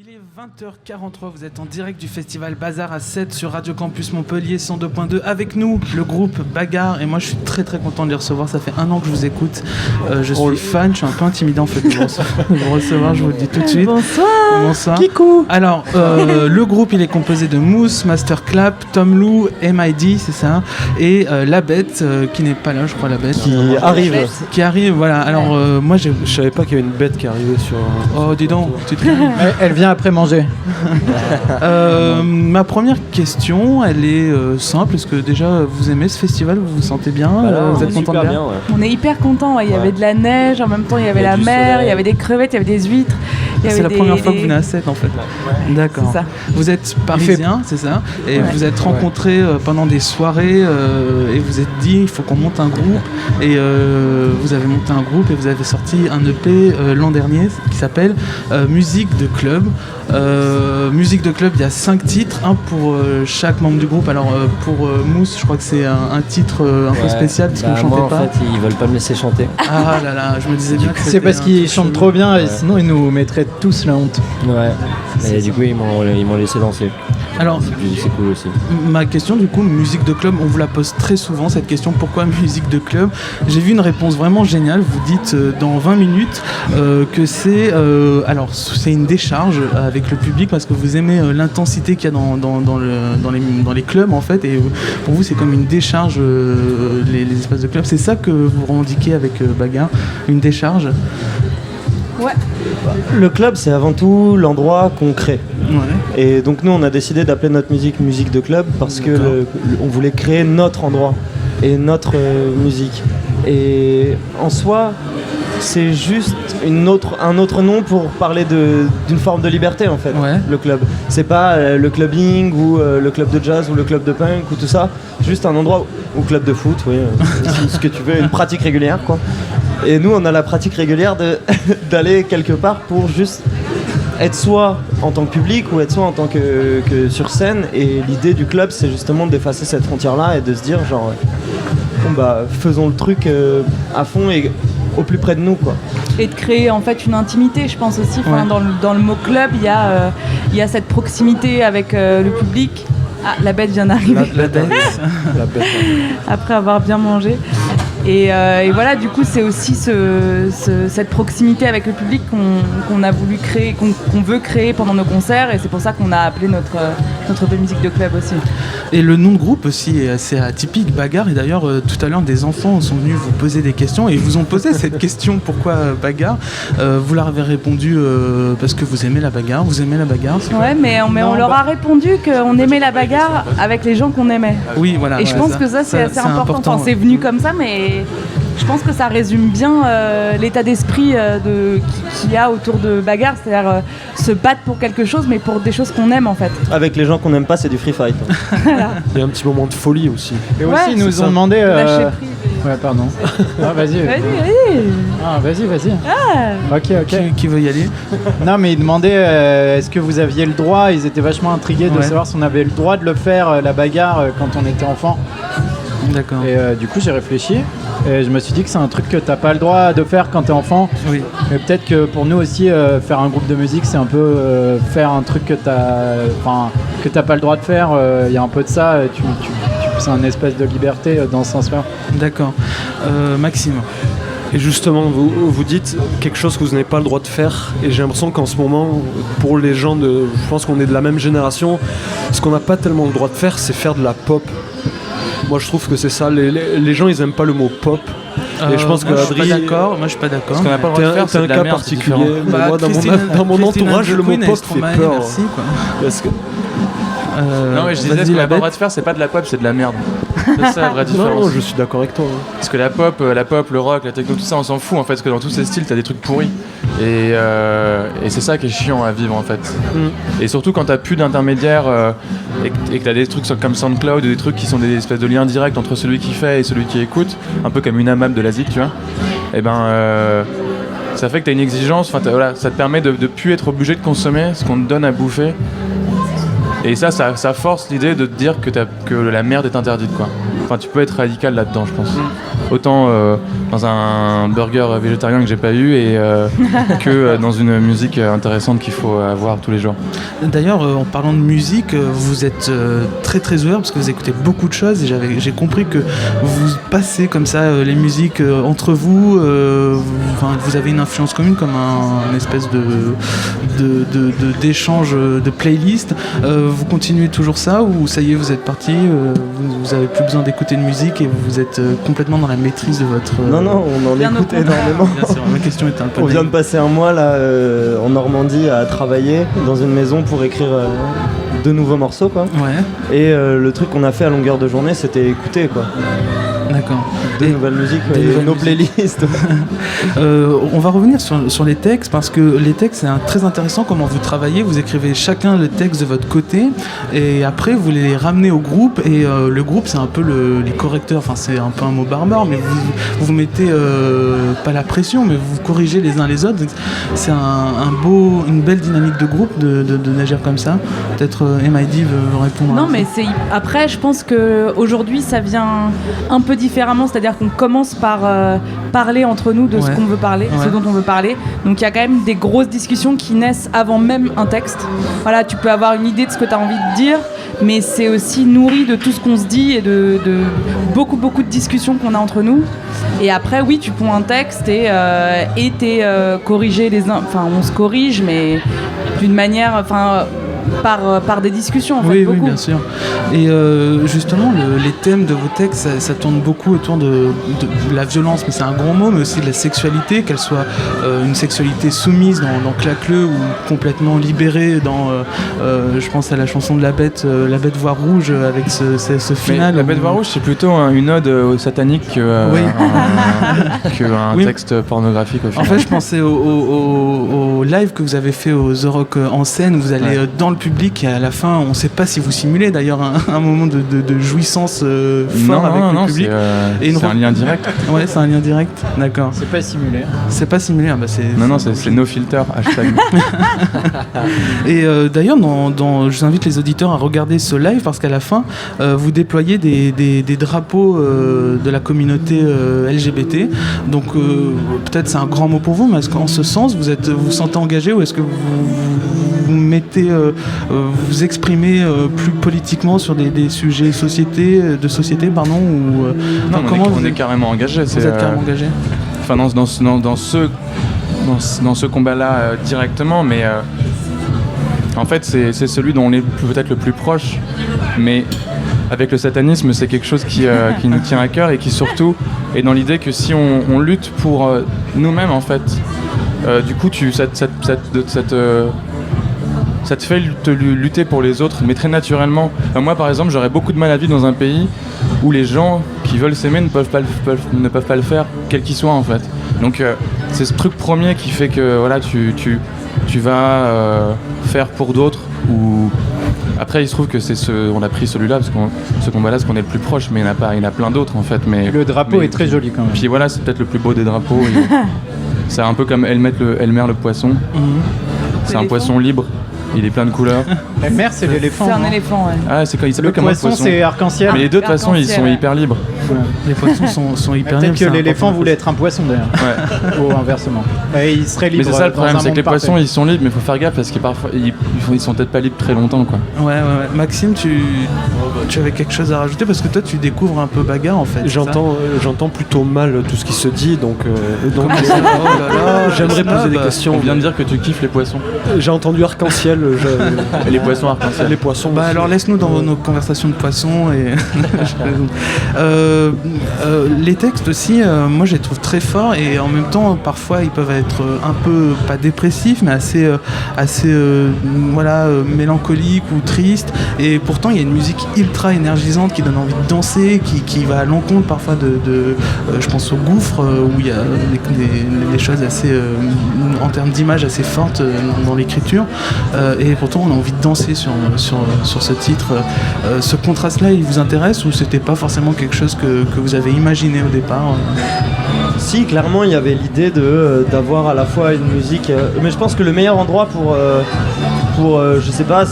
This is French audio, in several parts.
Il est 20h43, vous êtes en direct du festival Bazar à 7 sur Radio Campus Montpellier 102.2. Avec nous, le groupe Bagarre. Et moi, je suis très très content de les recevoir. Ça fait 1 an que je vous écoute. Je suis fan, je suis un peu intimidant en fait de vous recevoir, je vous le dis tout de suite. Bonsoir. Bonsoir. Kikou. Alors, le groupe, il est composé de Mousse, Master Clap, Tom Lou, MID, c'est ça, et La Bête, qui n'est pas là, je crois, La Bête. Qui arrive, voilà. Alors, moi, je savais pas qu'il y avait une bête qui arrivait sur... Oh, dis donc, tu te... Elle vient après manger. Ma première question, elle est simple. Est-ce que déjà vous aimez ce festival? Vous vous sentez bien? Vous êtes content de bien? On est hyper content. Ouais. Il y avait de la neige, en même temps il y avait la mer, soleil. Il y avait des crevettes, il y avait des huîtres. C'est la première fois que vous venez à 7 en fait. Ouais. D'accord. C'est ça. Vous êtes parisien, c'est ça? Et vous êtes rencontrés pendant des soirées et vous êtes dit il faut qu'on monte un groupe. Et vous avez monté un groupe et vous avez sorti un EP l'an dernier qui s'appelle Musique de Club. Musique de Club, il y a 5 titres, un pour chaque membre du groupe. Alors pour Mousse, je crois que c'est un titre un peu spécial parce qu'on ne chantait moi, pas. En fait, ils veulent pas me laisser chanter. Ah là là, je me disais bien que c'est parce qu'ils chantent trop bien et sinon ils nous mettraient tous la honte. Ouais. Et du coup, ils m'ont laissé danser. Alors, c'est cool aussi. Ma question, du coup, musique de club, on vous la pose très souvent, cette question, pourquoi musique de club? J'ai vu une réponse vraiment géniale. Vous dites dans 20 minutes que c'est une décharge avec le public parce que vous aimez l'intensité qu'il y a dans les clubs, en fait, et pour vous, c'est comme une décharge, les espaces de club. C'est ça que vous revendiquez avec Bagarre, une décharge? Ouais. Le club, c'est avant tout l'endroit qu'on crée. Ouais. Et donc nous, on a décidé d'appeler notre musique de club parce que on voulait créer notre endroit et notre musique. Et en soi, c'est juste un autre nom pour parler d'une forme de liberté en fait. Ouais. Le club, c'est pas le clubbing ou le club de jazz ou le club de punk ou tout ça. Juste un endroit ou club de foot, oui, ce que tu veux, une pratique régulière quoi. Et nous, on a la pratique régulière d'aller quelque part pour juste être soit en tant que public ou être soit en tant que sur scène. Et l'idée du club, c'est justement d'effacer cette frontière-là et de se dire genre, bon bah, faisons le truc à fond et au plus près de nous, quoi. Et de créer en fait une intimité, je pense aussi. Enfin, dans le mot club, il y a cette proximité avec le public. Ah, la bête vient d'arriver. La bête. Après avoir bien mangé. Et voilà, du coup, c'est aussi cette proximité avec le public qu'on a voulu créer, qu'on veut créer pendant nos concerts, et c'est pour ça qu'on a appelé notre musique de club aussi. Et le nom de groupe aussi est assez atypique, Bagarre. Et d'ailleurs, tout à l'heure, des enfants sont venus vous poser des questions et ils vous ont posé cette question, pourquoi Bagarre? Vous leur avez répondu parce que vous aimez la bagarre. Vous aimez la bagarre? Ouais, mais on leur a répondu qu'on aimait la bagarre avec les gens qu'on aimait. Oui, voilà. Et je pense que ça, c'est assez important. Enfin, c'est venu comme ça, mais je pense que ça résume bien l'état d'esprit qu'il y a autour de Bagarre, c'est-à-dire se battre pour quelque chose, mais pour des choses qu'on aime en fait. Avec les gens qu'on n'aime pas, c'est du free fight. Voilà. Il y a un petit moment de folie aussi. Et aussi, ils nous ont demandé... Lâcher prise. Ouais, pardon. Ah, vas-y. Vas-y. Ah, vas-y. Ah. Ok. Qui veut y aller? Non, mais ils demandaient est-ce que vous aviez le droit. Ils étaient vachement intrigués de savoir si on avait le droit de le faire, la bagarre, quand on était enfant. D'accord. Et du coup, j'ai réfléchi. Et je me suis dit que c'est un truc que t'as pas le droit de faire quand t'es enfant. Oui. Mais peut-être que pour nous aussi, faire un groupe de musique, c'est un peu faire un truc que t'as pas le droit de faire. Il y a un peu de ça. C'est un espèce de liberté dans ce sens-là. D'accord. Maxime. Et justement, vous dites quelque chose que vous n'avez pas le droit de faire. Et j'ai l'impression qu'en ce moment, pour les gens je pense qu'on est de la même génération, ce qu'on n'a pas tellement le droit de faire, c'est faire de la pop. Moi je trouve que c'est ça, les gens ils aiment pas le mot pop. Et je pense que moi je suis pas d'accord. Ce qu'on n'a pas le droit de faire, c'est un de la cas merde, particulier. c'est Moi dans mon entourage le mot pop fait peur. Merci, quoi. Parce que... Non mais je disais, ce qu'on n'a pas le droit de faire, c'est pas de la pop, c'est de la merde. C'est ça la vraie différence. Non, je suis d'accord avec toi. Parce que la pop, le rock, la techno, tout ça, on s'en fout en fait, parce que dans tous ces styles, t'as des trucs pourris. Et c'est ça qui est chiant à vivre en fait. Et surtout quand t'as plus d'intermédiaires et que t'as des trucs comme SoundCloud, des trucs qui sont des espèces de liens directs entre celui qui fait et celui qui écoute, un peu comme une AMAP de la ZIC, tu vois. Et ça fait que t'as une exigence, ça te permet de plus être obligé de consommer ce qu'on te donne à bouffer. Et ça force l'idée de te dire que la merde est interdite, quoi. Enfin, tu peux être radical là-dedans, je pense. Autant dans un burger végétarien que j'ai pas eu et que dans une musique intéressante qu'il faut avoir tous les jours. D'ailleurs, en parlant de musique, vous êtes très très ouvert parce que vous écoutez beaucoup de choses et j'ai compris que vous passez comme ça les musiques entre vous. Vous avez une influence commune comme une espèce d'échange de playlist. Vous continuez toujours ça ou ça y est, vous êtes parti, vous avez plus besoin d'écouter de musique et vous êtes complètement dans la maîtrise de votre... Non, on en écoute énormément. Bien sûr, ma question était un peu... On vient de passer un mois là en Normandie à travailler dans une maison pour écrire 2 nouveaux morceaux, quoi. Ouais. Et le truc qu'on a fait à longueur de journée, c'était écouter, quoi. D'accord. Des nouvelles musiques, nos playlists. On va revenir sur les textes parce que les textes, c'est très intéressant comment vous travaillez. Vous écrivez chacun le texte de votre côté et après vous les ramenez au groupe et le groupe, c'est un peu les correcteurs. Enfin, c'est un peu un mot barbare, mais vous mettez pas la pression, mais vous corrigez les uns les autres. C'est une belle dynamique de groupe de d'agir comme ça. Peut-être MID veut répondre. Non, mais après, je pense qu'aujourd'hui, ça vient un peu différemment, c'est-à-dire qu'on commence par parler entre nous de ce qu'on veut parler, ce dont on veut parler. Donc il y a quand même des grosses discussions qui naissent avant même un texte. Voilà, tu peux avoir une idée de ce que tu as envie de dire, mais c'est aussi nourri de tout ce qu'on se dit et de beaucoup de discussions qu'on a entre nous. Et après, oui, tu ponds un texte et t'es corrigé enfin, on se corrige, mais d'une manière, enfin, par des discussions, en fait, beaucoup. Oui, bien sûr. Et justement, les thèmes de vos textes, ça tourne beaucoup autour de la violence, mais c'est un grand mot, mais aussi de la sexualité, qu'elle soit une sexualité soumise dans Claque-le ou complètement libérée dans, je pense à la chanson de La Bête voit rouge avec ce final. Mais La Bête voit rouge, c'est plutôt une ode au satanique qu'un texte pornographique au final. En fait, je pensais au live que vous avez fait au The Rock en scène, où vous allez dans le public et à la fin, on ne sait pas si vous simulez d'ailleurs un moment de jouissance fort avec le public. C'est un lien direct. Ouais, c'est un lien direct, d'accord. C'est pas simulé. C'est pas simulé, bah c'est no filter, hashtag. Et d'ailleurs, je vous invite les auditeurs à regarder ce live parce qu'à la fin, vous déployez des drapeaux de la communauté LGBT. Donc peut-être c'est un grand mot pour vous, mais est-ce qu'en ce sens, vous vous sentez engagé ou est-ce que vous mettez, vous exprimez plus politiquement sur des sujets de société, ou non, on est carrément engagé. Vous êtes carrément engagé. Enfin, dans ce combat-là directement, mais en fait, c'est celui dont on est peut-être le plus proche, mais avec le satanisme, c'est quelque chose qui nous tient à cœur et qui surtout est dans l'idée que si on lutte pour nous-mêmes, en fait, du coup, ça te fait lutter pour les autres, mais très naturellement. Moi, par exemple, j'aurais beaucoup de mal à vivre dans un pays où les gens qui veulent s'aimer ne peuvent pas le faire, quel qu'il soit, en fait. Donc, c'est ce truc premier qui fait que voilà, tu vas faire pour d'autres. Ou après, il se trouve que on a pris celui-là parce que ce combat-là, parce qu'on est le plus proche, mais il y en a plein d'autres, en fait. Mais le drapeau est très joli quand même. Puis voilà, c'est peut-être le plus beau des drapeaux. C'est un peu comme Elmer le poisson. C'est un poisson libre. Il est plein de couleurs. Elmer, c'est l'éléphant. C'est un éléphant, ouais. Ah, c'est quand il s'appelle comment le poisson, c'est arc-en-ciel. Mais les deux, de toute façon, ils sont hyper libres. Ouais. Les poissons sont hyper libres. Peut-être que l'éléphant voulait être un poisson d'ailleurs. Ouais. Ou inversement. Et il serait libre. Mais c'est ça le problème, c'est que les poissons, parfait. ils sont libres, mais il faut faire gaffe parce qu'ils parfois ils sont peut-être pas libres très longtemps, quoi. Ouais. Maxime, tu avais quelque chose à rajouter parce que toi, tu découvres un peu Bagarre en fait. J'entends plutôt mal tout ce qui se dit, donc j'aimerais poser des questions. On vient de dire que tu kiffes les poissons. J'ai entendu arc-en-ciel. Et les poissons arc-en-ciel. Les poissons. Bah alors laisse-nous dans nos conversations de poissons et les textes aussi, moi je les trouve très forts et en même temps parfois ils peuvent être un peu pas dépressifs mais assez mélancoliques ou tristes et pourtant il y a une musique ultra énergisante qui donne envie de danser, qui va à l'encontre parfois de je pense au gouffre où il y a des choses assez en termes d'image assez fortes dans l'écriture et pourtant on a envie de danser sur ce titre. Ce contraste-là, il vous intéresse ou c'était pas forcément quelque chose que vous avez imaginé au départ aussi, clairement, il y avait l'idée d'avoir à la fois une musique. Mais je pense que le meilleur endroit pour je sais pas,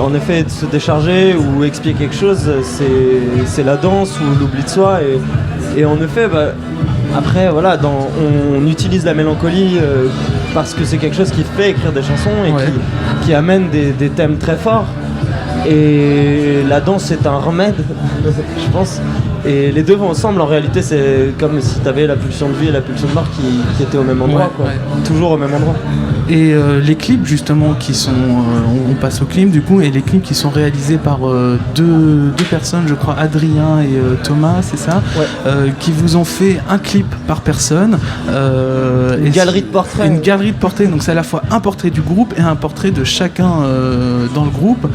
en effet, se décharger ou expier quelque chose, c'est la danse ou l'oubli de soi. Et en effet, après, voilà, on utilise la mélancolie parce que c'est quelque chose qui fait écrire des chansons et qui amène des thèmes très forts. Et la danse, c'est un remède, je pense. Et les deux vont ensemble. En réalité, c'est comme si tu avais la pulsion de vie et la pulsion de mort qui étaient au même endroit, quoi. Toujours au même endroit. Et les clips justement qui sont, on passe aux clips du coup, et les clips qui sont réalisés par deux personnes, je crois, Adrien et Thomas, c'est ça, qui vous ont fait un clip par personne. Une galerie de portraits. Une galerie de portraits, donc c'est à la fois un portrait du groupe et un portrait de chacun dans le groupe.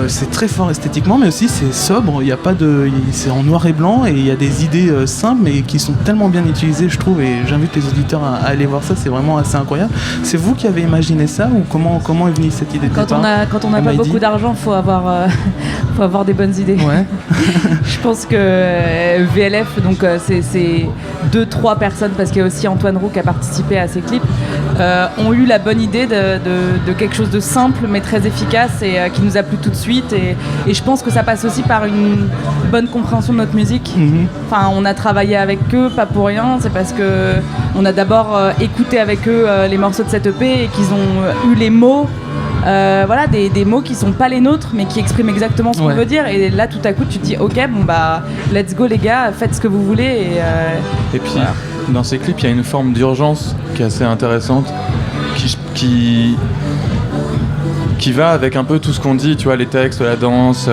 C'est très fort esthétiquement, mais aussi c'est sobre. Il y a pas de, c'est en noir et blanc et il y a des idées simples mais qui sont tellement bien utilisées, je trouve. Et j'invite les auditeurs à aller voir ça. C'est vraiment assez incroyable. C'est vous qui avez imaginé ça ou comment est venue cette idée de départ? Quand on n'a pas beaucoup d'argent, faut avoir des bonnes idées. Ouais. Je pense que VLF, donc c'est 2-3 personnes, parce qu'il y a aussi Antoine Roux qui a participé à ces clips, ont eu la bonne idée de quelque chose de simple mais très efficace et qui nous a plu tout de suite. Et je pense que ça passe aussi par une bonne compréhension de notre musique. Enfin, on a travaillé avec eux, pas pour rien, c'est parce que on a d'abord écouté avec eux les morceaux de cette EP et qu'ils ont eu les mots, voilà, des mots qui sont pas les nôtres mais qui expriment exactement ce qu'on veut dire. Et là, tout à coup, tu te dis ok, bon bah, let's go les gars, faites ce que vous voulez. Et puis, dans ces clips, il y a une forme d'urgence qui est assez intéressante, qui va avec un peu tout ce qu'on dit, tu vois, les textes, la danse,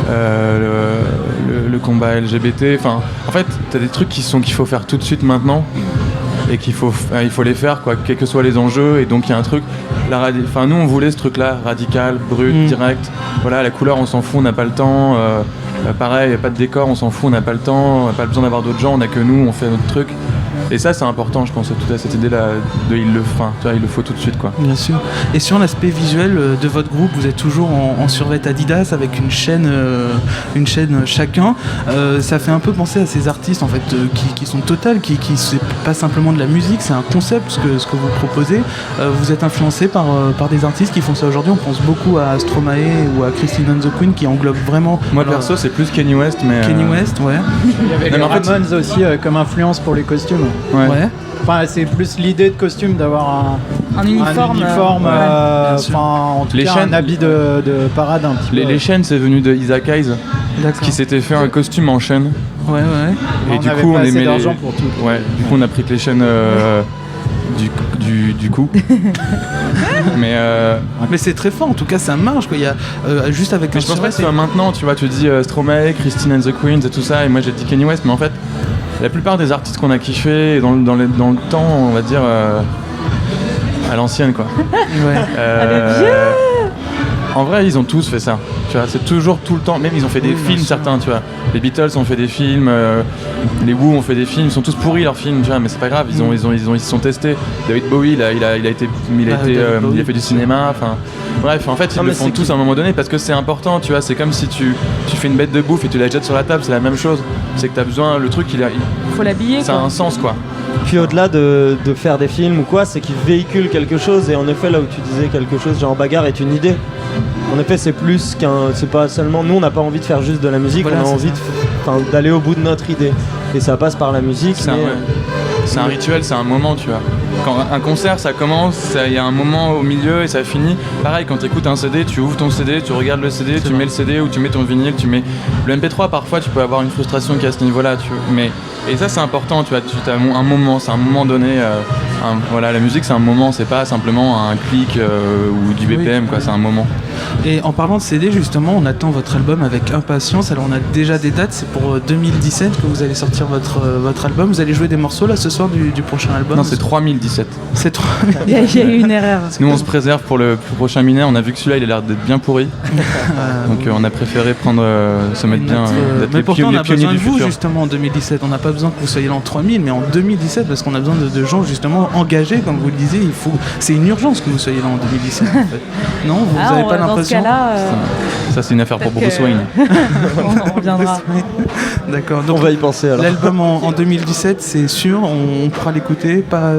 le combat LGBT. Enfin, en fait, t'as des trucs qu'il faut faire tout de suite maintenant et il faut les faire, quoi, quels que soient les enjeux. Et donc il y a un truc, nous on voulait ce truc-là, radical, brut, direct. Voilà, la couleur, on s'en fout, on n'a pas le temps. Pareil, pas de décor, on s'en fout, on n'a pas le temps, on n'a pas besoin d'avoir d'autres gens, on n'a que nous, on fait notre truc. Et ça, c'est important, je pense, toute cette idée-là de il le faut tout de suite, quoi. Bien sûr. Et sur l'aspect visuel de votre groupe, vous êtes toujours en survêt Adidas avec une chaîne chacun. Ça fait un peu penser à ces artistes en fait qui sont Total, qui c'est pas simplement de la musique, c'est un concept ce que vous proposez. Vous êtes influencé par des artistes qui font ça aujourd'hui. On pense beaucoup à Stromae ou à Christine and the Queen qui englobe vraiment. Moi perso, c'est plus Kanye West, mais Kanye West, ouais. Il y avait les Ramones aussi comme influence pour les costumes. Ouais. Enfin, c'est plus l'idée de costume d'avoir un uniforme, en tout cas un habit de parade un petit peu. Les chaînes, c'est venu de Isaac Hayes, qui s'était fait un costume en chaîne. Ouais. Et du coup, on aimait d'argent pour tout. Ouais. Du coup, on a pris que les chaînes du coup. Mais c'est très fort, en tout cas ça marche quoi. Il y a juste avec. Mais je pense pas que c'est maintenant, tu vois, tu dis Stromae, Christine and the Queens et tout ça, et moi j'ai dit Kanye West, mais en fait la plupart des artistes qu'on a kiffé dans le temps, on va dire à l'ancienne quoi. En vrai, ils ont tous fait ça. Tu vois, c'est toujours tout le temps. Même ils ont fait des films, certains. Tu vois, les Beatles ont fait des films, les Who ont fait des films. Ils sont tous pourris leurs films. Tu vois, mais c'est pas grave. Ils se sont testés. David Bowie, il a fait du cinéma. Enfin, bref, en fait, ils le font tous à un moment donné parce que c'est important. Tu vois, c'est comme si tu fais une bête de bouffe et tu la jettes sur la table. C'est la même chose. C'est que t'as besoin. Le truc, il faut l'habiller. Ça a un sens, quoi. Puis au-delà de faire des films ou quoi, c'est qu'ils véhiculent quelque chose. Et en effet, là où tu disais quelque chose, genre bagarre est une idée. En effet, c'est plus c'est pas seulement. Nous, on n'a pas envie de faire juste de la musique, voilà, on a envie d'aller au bout de notre idée. Et ça passe par la musique. C'est un rituel, c'est un moment, tu vois. Quand un concert, ça commence, il y a un moment au milieu et ça finit. Pareil, quand tu écoutes un CD, tu ouvres ton CD, tu regardes le CD, tu mets le CD ou tu mets ton vinyle, tu mets le MP3. Parfois, tu peux avoir une frustration qui est à ce niveau-là, et ça, c'est important, tu vois. Tu as un moment, c'est un moment donné. Voilà, la musique, c'est un moment, c'est pas simplement un clic ou du BPM, quoi. C'est un moment. Et en parlant de CD, justement, on attend votre album avec impatience. Alors, on a déjà des dates, c'est pour 2017 que vous allez sortir votre album. Vous allez jouer des morceaux là ce soir du prochain album? Non, c'est 3017. C'est 3000. Il y a eu une erreur. Nous, on se préserve pour le prochain Minet. On a vu que celui-là, il a l'air d'être bien pourri. Donc, on a préféré se mettre bien. Mais pourtant, on a besoin de vous, justement, en 2017. On n'a pas besoin que vous soyez là en 3000, mais en 2017, parce qu'on a besoin de gens, justement, engagé, comme vous le disiez. C'est une urgence que vous soyez là en 2017. En fait. Non, vous n'avez pas l'impression? Dans ce cas-là, Ça, c'est une affaire pour Bruce Wayne. on reviendra. D'accord. Donc On va y penser alors. l'album en 2017, c'est sûr, on pourra l'écouter, pas.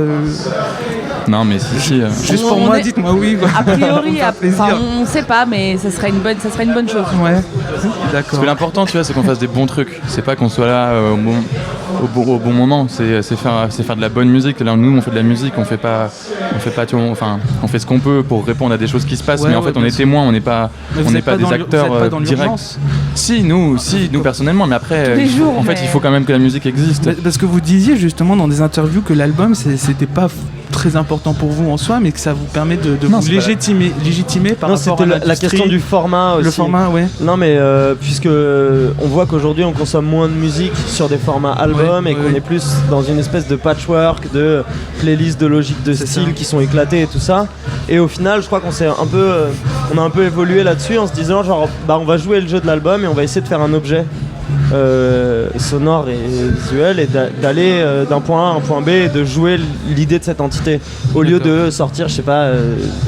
Non, mais si. Juste pour On moi, est- dites-moi oui. Quoi. A priori, Ça me fait plaisir. on ne sait pas, mais ça serait une bonne chose. Ouais. Parce D'accord. que l'important, tu vois, c'est qu'on fasse des bons trucs. C'est pas qu'on soit là au bon moment. C'est faire de la bonne musique. Là, nous, on fait de la musique. On fait pas, tu vois, enfin, on fait ce qu'on peut pour répondre à des choses qui se passent. Ouais, mais en ouais, fait, on bien est sûr. témoins. On n'est Mais vous pas êtes pas des dans acteurs vous êtes pas dans directs. l'urgence. Si, nous personnellement. Mais après, Tous les jours, en fait, mais- il faut quand même que la musique existe. Parce que vous disiez justement dans des interviews que l'album, c'était pas très important pour vous en soi, mais que ça vous permet de Non, vous c'est pas- légitimer par Non, rapport c'était à la l'industrie. question du format aussi. Le format, ouais. Non, mais puisque on voit qu'aujourd'hui on consomme moins de musique sur des formats albums Ouais, et qu'on ouais. est plus dans une espèce de patchwork de playlists de logiques de C'est style ça. qui sont éclatées et tout ça. Et au final, je crois qu'on s'est un peu, on a un peu évolué là-dessus en se disant genre, bah on va jouer le jeu de l'album et on va essayer de faire un objet sonore et visuel et d'aller d'un point A à un point B et de jouer l'idée de cette entité au lieu de sortir, je sais pas,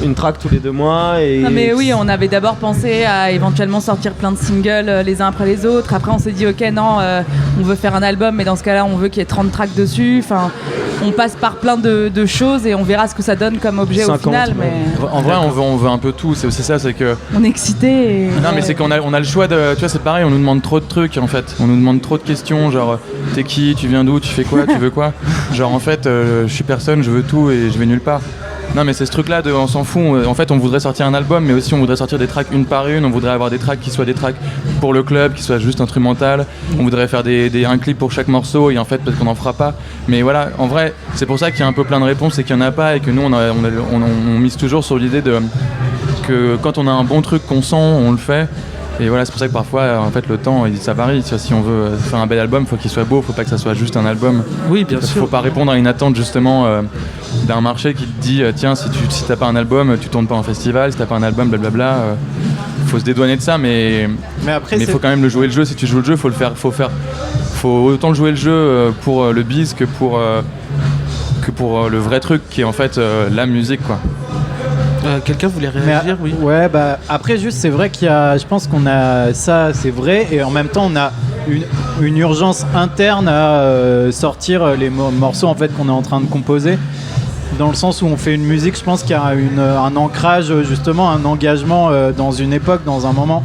une track tous les 2 mois et. Non mais oui, on avait d'abord pensé à éventuellement sortir plein de singles les uns après les autres. Après on s'est dit ok non, on veut faire un album mais dans ce cas-là on veut qu'il y ait 30 tracks dessus. Enfin, on passe par plein de choses et on verra ce que ça donne comme objet 50, au final. ouais. Mais En vrai, on veut un peu tout. C'est aussi ça, c'est que. on est excité. Et... Non mais c'est qu'on a le choix de... Tu vois, c'est pareil, on nous demande trop de trucs en fait. On nous demande trop de questions, genre t'es qui, tu viens d'où, tu fais quoi, tu veux quoi. Genre en fait, je suis personne, je veux tout et je vais nulle part. Non mais c'est ce truc là de on s'en fout. En fait on voudrait sortir un album mais aussi on voudrait sortir des tracks une par une. On voudrait avoir des tracks qui soient des tracks pour le club, qui soient juste instrumentales. On voudrait faire un clip pour chaque morceau et en fait peut-être qu'on n'en fera pas. Mais voilà, en vrai c'est pour ça qu'il y a un peu plein de réponses et qu'il n'y en a pas et que nous on mise toujours sur l'idée que quand on a un bon truc qu'on sent, on le fait. Et voilà, c'est pour ça que parfois, en fait, le temps, ça varie. Tu vois, si on veut faire un bel album, il faut qu'il soit beau, faut pas que ça soit juste un album. Oui, bien Il sûr. faut pas répondre à une attente justement d'un marché qui te dit tiens, si t'as pas un album, tu tournes pas en festival, si t'as pas un album, blablabla. Faut se dédouaner de ça, mais après, il faut quand même jouer le jeu. Si tu joues le jeu, faut autant jouer le jeu pour le biz que pour le vrai truc qui est en fait la musique, quoi. Quelqu'un voulait Mais, réagir, oui. Ouais, bah après juste c'est vrai qu'il y a, je pense qu'on a ça, c'est vrai, et en même temps on a une urgence interne à sortir les morceaux en fait qu'on est en train de composer. Dans le sens où on fait une musique, je pense qu'il y a un ancrage, justement, un engagement dans une époque, dans un moment.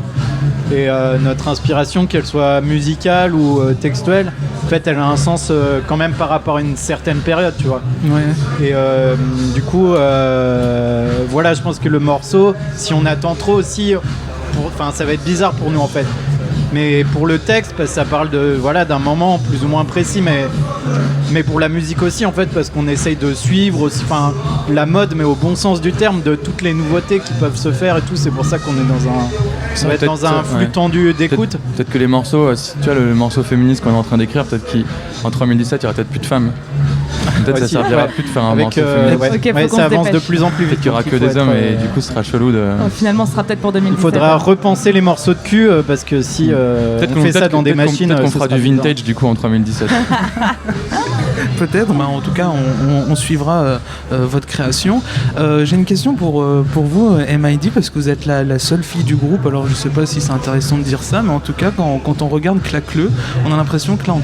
Et notre inspiration, qu'elle soit musicale ou textuelle, en fait, elle a un sens quand même par rapport à une certaine période, tu vois. Ouais. Et du coup, voilà, je pense que le morceau, si on attend trop aussi, ça va être bizarre pour nous en fait. Mais pour le texte, parce que ça parle d'un moment plus ou moins précis, mais pour la musique aussi en fait, parce qu'on essaye de suivre aussi, la mode, mais au bon sens du terme, de toutes les nouveautés qui peuvent se faire et tout. C'est pour ça qu'on est dans un flux tendu d'écoute. Peut-être que les morceaux, si tu vois le morceau féministe qu'on est en train d'écrire, peut-être qu'en 2017 il y aura peut-être plus de femmes. Peut-être que ça servira plus de faire un morceau féministe. Ok, faut qu'on ça se avance de dépêche. plus en plus vite. Peut-être qu'il y aura donc que il faut des hommes être, et du coup ce sera chelou de. Finalement, ce sera peut-être pour il 2017. faudra repenser les morceaux de cul parce que si on fait ça dans des machines, peut-être qu'on ce fera sera du bizarre. vintage du coup en 2017. Peut-être, mais en tout cas, on suivra votre création. J'ai une question pour vous, MID, parce que vous êtes la seule fille du groupe. Alors, je sais pas si c'est intéressant de dire ça, mais en tout cas, quand on regarde Claque-le, on a l'impression que là,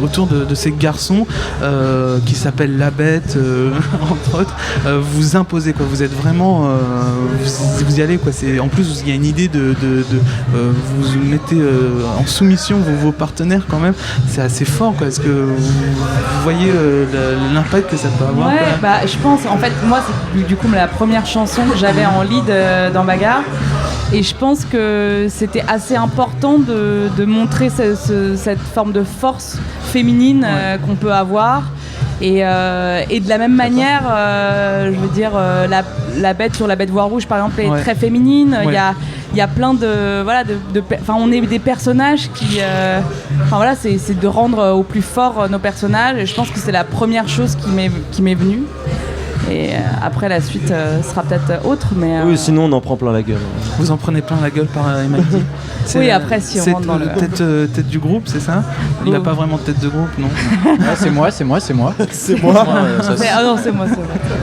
autour de ces garçons qui s'appellent La Bête, entre autres, vous imposez, quoi. Vous êtes vraiment, vous y allez, quoi. En plus, il y a une idée vous mettez en soumission vos partenaires quand même. C'est assez fort, quoi. Est-ce que vous voyez l'impact que ça peut avoir? Ouais, quoi. bah je pense, en fait, moi c'est du coup la première chanson que j'avais en lead dans Bagarre. Et je pense que c'était assez important de montrer cette forme de force féminine qu'on peut avoir. Et de la même manière, je veux dire, la bête sur La Bête Voix Rouge, par exemple, est très féminine. Ouais. Il y a plein de on est des personnages qui, c'est de rendre au plus fort nos personnages. Et je pense que c'est la première chose qui m'est venue. Et après, la suite sera peut-être autre, mais... Oui, sinon on en prend plein la gueule. Vous en prenez plein la gueule par MID. Oui, après, si on rentre dans le... Tête du groupe, c'est ça? Il n'a pas vraiment de tête de groupe, non? Ouais, c'est moi. C'est moi. Ça se- Ah non, c'est moi.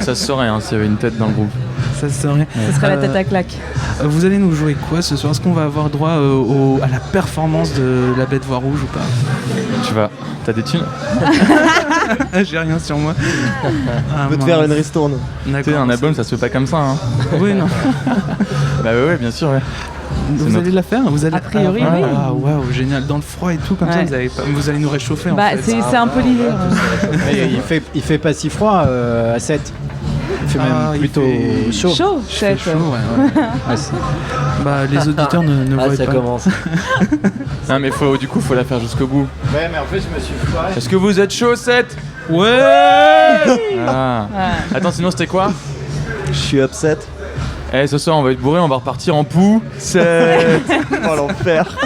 Ça se saurait hein, s'il y avait une tête dans le groupe. Ça serait. Ce serait la tête à claque. Vous allez nous jouer quoi ce soir? Est-ce qu'on va avoir droit à la performance de La Bête Voix Rouge ou pas? Tu vas. T'as des thunes? J'ai rien sur moi. On peut te faire une ristourne. Tu sais, un album ça se fait pas comme ça. Hein. Oui, non. Bah ouais, bien sûr, ouais. Vous allez la faire? Vous allez... A priori, ah, oui. Ah, waouh, génial. Dans le froid et tout, comme ça, Ouais. vous allez nous réchauffer en Bah, fait. c'est un peu l'idée. Il fait pas si froid à 7. Il fait même il plutôt fait- chaud. Chaud, Il fait chef. chaud, ouais. Ouais, c'est- Bah, les auditeurs ne Ah, voient ça pas. commence. Non mais du coup faut la faire jusqu'au bout. Ouais, mais en fait, je me suis foiré. Est-ce que vous êtes chaud 7? Ouais. Ah. Ouais. Attends, sinon c'était quoi? Je suis upset. Eh, ce soir on va être bourré, on va repartir en poux. Oh l'enfer.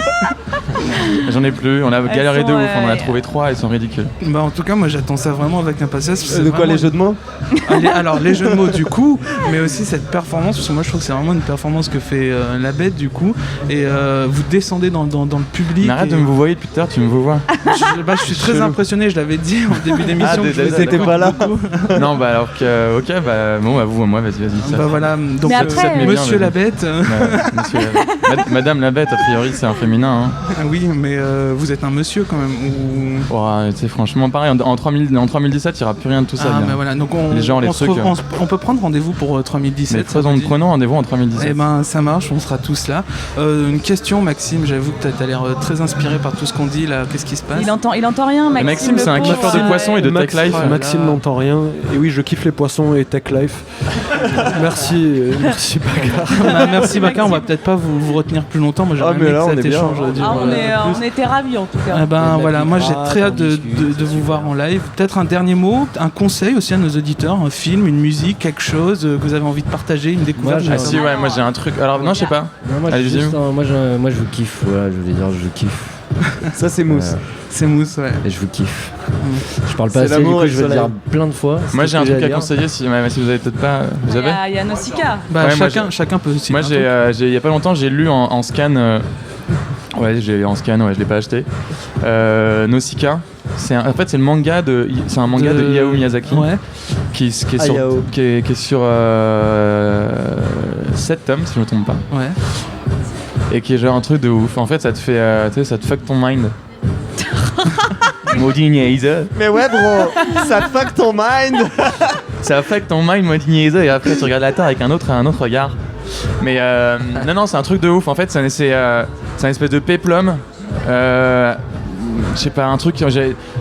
J'en ai plus, on a galéré sont, de ouf, on en a ouais. trouvé 3, elles sont ridicules. Bah, en tout cas, moi j'attends ça vraiment avec impatience. C'est De quoi, vraiment- les jeux de mots? Alors, les jeux de mots du coup, mais aussi cette performance, parce que moi je trouve que c'est vraiment une performance que fait La Bête du coup. Et vous descendez dans le public. Mais arrête et- de me vous voyer depuis tout à l'heure, tu me vous vois. je suis très impressionné, je l'avais dit en début d'émission. Ah, que je désolé, vous t'étais écoute pas là. beaucoup. Non, bah alors que. Ok, bah bon, bah vous, moi, vas-y. ça. Bah voilà, donc Mais après, ça te met bien, Monsieur vas-y. La Bête, Monsieur Madame la Bête, a priori, c'est un féminin. Hein. ah oui, mais vous êtes un monsieur quand même. Ou... Ouais, c'est franchement pareil, en 2017, il n'y aura plus rien de tout ça. Ah, bien. bah voilà, donc Les gens, les trucs, on peut prendre rendez-vous pour 3017. Mais ça vous dit prenons rendez-vous en 2017. Eh ben ça marche, on sera tous là. Une question, Maxime, j'avoue que t'as l'air très inspiré par tout ce qu'on dit là. Qu'est-ce qui se passe? Il entend rien, Maxime. Maxime, c'est le un pauvre. kiffeur de poissons et de Tech Life. Maxime n'entend rien. Et oui, je kiffe les poissons et Tech Life. merci Bagar. Bah, merci Bakar, on va peut-être pas vous retenir plus longtemps. Moi j'aurais Ah, mais aimé là, que on cet est bien. échange dure Ah, un peu plus. on était ravis en tout cas. Eh ben voilà, moi j'ai Ah, très hâte t'en discutes, de vous voir en live. Peut-être un dernier mot, un conseil aussi à nos auditeurs, un film, une musique, quelque chose que vous avez envie de partager, une découverte. Moi, Ah si, ouais, moi j'ai un truc. Alors, non, je sais pas. Non, moi, Allez, je, dis-nous. juste moi, je vous kiffe, voilà, je voulais dire, je vous kiffe. Ça, c'est mousse. C'est mousse, ouais. Et je vous kiffe. Je parle pas C'est assez, du l'amour coup, et je le vais le dire soleil. plein de fois. Moi C'est j'ai un ce que truc à dire. conseiller si vous avez peut-être pas. Vous avez? Il y a Nausicaa. Bah, Ouais, moi, chacun peut aussi. Moi il y a pas longtemps j'ai lu en scan. Ouais, je l'ai pas acheté. Nausicaa. En fait c'est le manga c'est un manga de Hayao Miyazaki Ouais. qui est Hayao. sur qui est sur 7 tomes si je me trompe pas. Ouais. Et qui est genre un truc de ouf. En fait ça te fait tu sais, ça te fuck ton mind. Maudit niaise. Mais ouais, bro, ça fuck ton mind. Ça fuck ton mind, maudit niaise, et après tu regardes la Terre avec un autre regard. Mais non, c'est un truc de ouf. En fait, c'est un espèce de péplum. Je sais pas, un truc.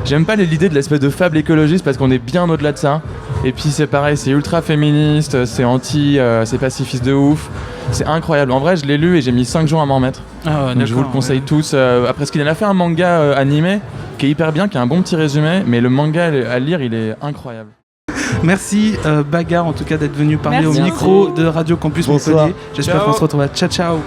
J'aime pas l'idée de l'espèce de fable écologiste parce qu'on est bien au-delà de ça. Et puis c'est pareil, c'est ultra féministe, c'est c'est pacifiste de ouf. C'est incroyable. En vrai, je l'ai lu et j'ai mis 5 jours à m'en remettre. Ah, Donc je vous le conseille tous. Après, ce qu'il en a fait un manga animé qui est hyper bien, qui a un bon petit résumé, mais le manga à lire, il est incroyable. Merci Bagar en tout cas d'être venu parler Merci. au micro de Radio Campus Bonsoir. Montpellier. J'espère Ciao. qu'on se retrouvera. Ciao ciao.